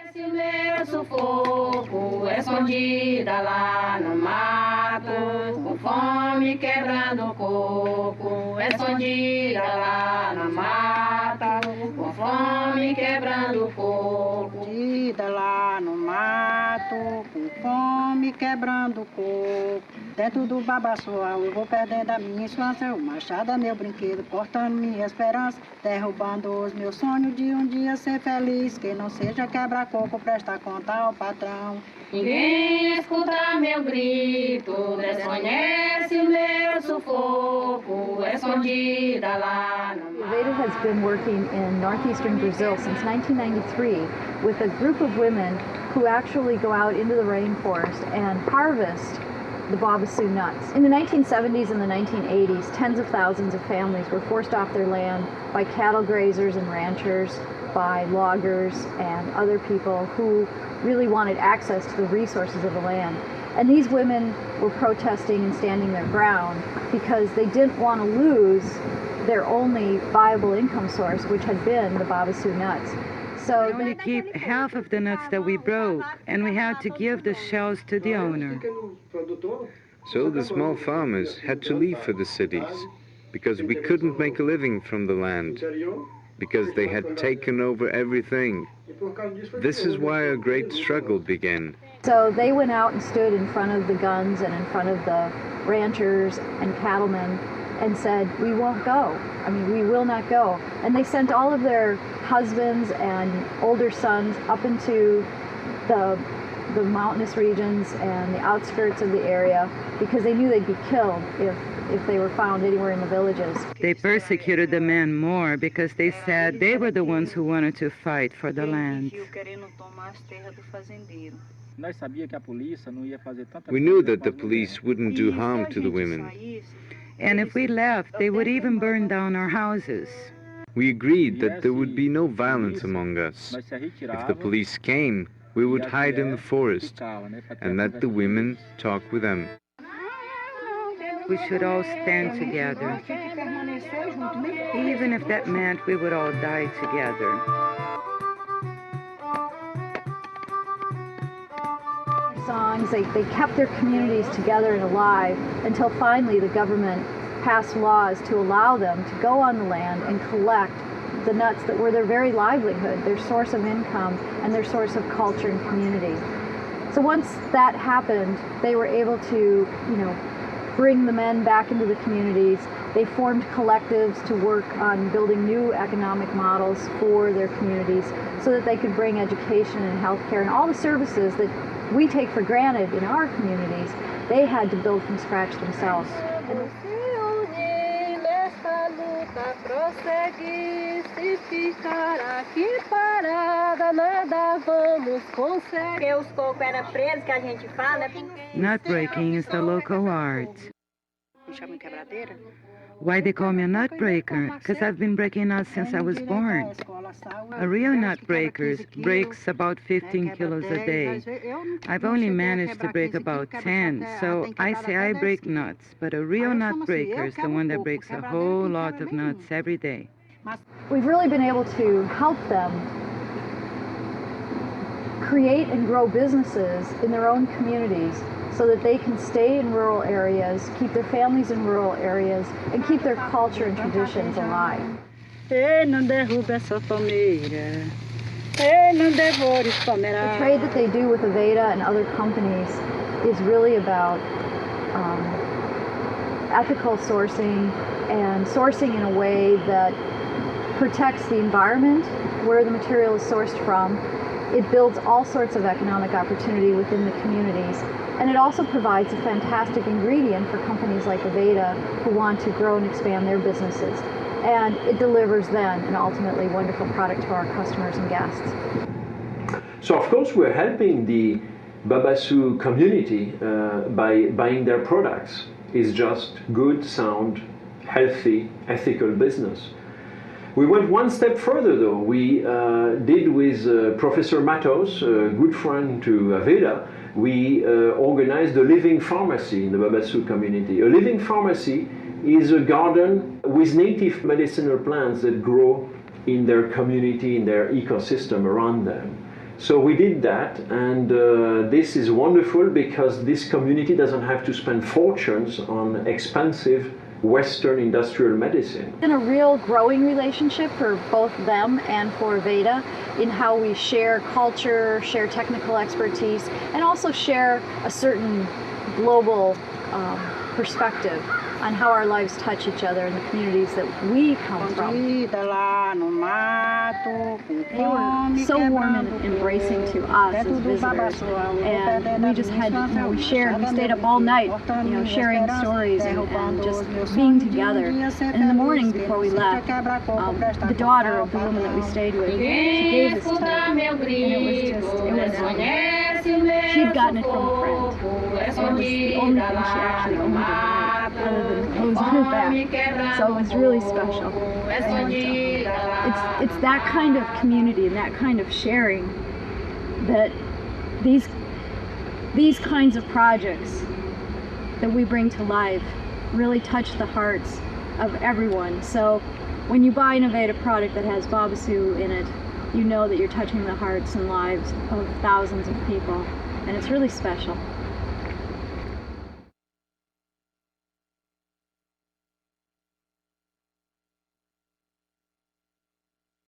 Esse meu sufoco, escondida lá no mato, com fome quebrando o coco, escondida lá na mata, com fome quebrando o coco. Escondida lá no mato, com fome quebrando o coco. Dentro do Babassu eu vou perdendo a minha infância, o machado é meu brinquedo, cortando minha esperança, derrubando os meus sonhos de um dia ser feliz. Quem não seja quebra-coco, presta conta ao patrão. Ninguém escuta meu grito, desconhece o meu sufoco, escondida lá no mato. Aveda has been working in northeastern Brazil since 1993 with a group of women who actually go out into the rainforest and harvest the Babassu nuts. In the 1970s and the 1980s, tens of thousands of families were forced off their land by cattle grazers and ranchers, by loggers and other people who really wanted access to the resources of the land. And these women were protesting and standing their ground because they didn't want to lose their only viable income source, which had been the Babassu nuts. So we only keep half of the nuts that we broke, and we had to give the shells to the owner. So the small farmers had to leave for the cities, because we couldn't make a living from the land, because they had taken over everything. This is why a great struggle began. So they went out and stood in front of the guns and in front of the ranchers and cattlemen and said, we won't go. I mean, we will not go. And they sent all of their husbands and older sons up into the mountainous regions and the outskirts of the area because they knew they'd be killed if they were found anywhere in the villages. They persecuted the men more because they said they were the ones who wanted to fight for the land. We knew that the police wouldn't do harm to the women. And if we left, they would even burn down our houses. We agreed that there would be no violence among us. If the police came, we would hide in the forest and let the women talk with them. We should all stand together. Even if that meant we would all die together. Songs, they kept their communities together and alive until finally the government passed laws to allow them to go on the land and collect the nuts that were their very livelihood, their source of income, and their source of culture and community. So once that happened, they were able to, bring the men back into the communities. They formed collectives to work on building new economic models for their communities so that they could bring education and healthcare and all the services that we take for granted in our communities, they had to build from scratch themselves. Nut breaking is the local art. Why they call me a nut breaker? Because I've been breaking nuts since I was born. A real nut breaker breaks about 15 kilos a day. I've only managed to break about 10, so I say I break nuts, but a real nut breaker is the one that breaks a whole lot of nuts every day. We've really been able to help them create and grow businesses in their own communities so that they can stay in rural areas, keep their families in rural areas, and keep their culture and traditions alive. The trade that they do with Aveda and other companies is really about ethical sourcing and sourcing in a way that protects the environment where the material is sourced from. It builds all sorts of economic opportunity within the communities. And it also provides a fantastic ingredient for companies like Aveda who want to grow and expand their businesses. And it delivers then an ultimately wonderful product to our customers and guests. So of course we're helping the Babassu community by buying their products. It's just good, sound, healthy, ethical business. We went one step further though. We did with Professor Matos, a good friend to Aveda, we organized a living pharmacy in the Babassu community. A living pharmacy is a garden with native medicinal plants that grow in their community, in their ecosystem around them. So we did that, and this is wonderful because this community doesn't have to spend fortunes on expensive Western industrial medicine. It's been a real growing relationship for both them and for Aveda in how we share culture, share technical expertise, and also share a certain global perspective on how our lives touch each other in the communities that we come from. They were so warm and embracing to us as visitors, and we just had, we shared, we stayed up all night, sharing stories and just being together. And in the morning before we left, the daughter of the woman that we stayed with, she gave this to me, and she'd gotten it from a friend. It was the only thing she actually owned in life, other than the clothes on her back. So it was really special. And it's that kind of community and that kind of sharing that these kinds of projects that we bring to life really touch the hearts of everyone. So when you buy an Aveda product that has Babassu in it, you know that you're touching the hearts and lives of thousands of people, and it's really special.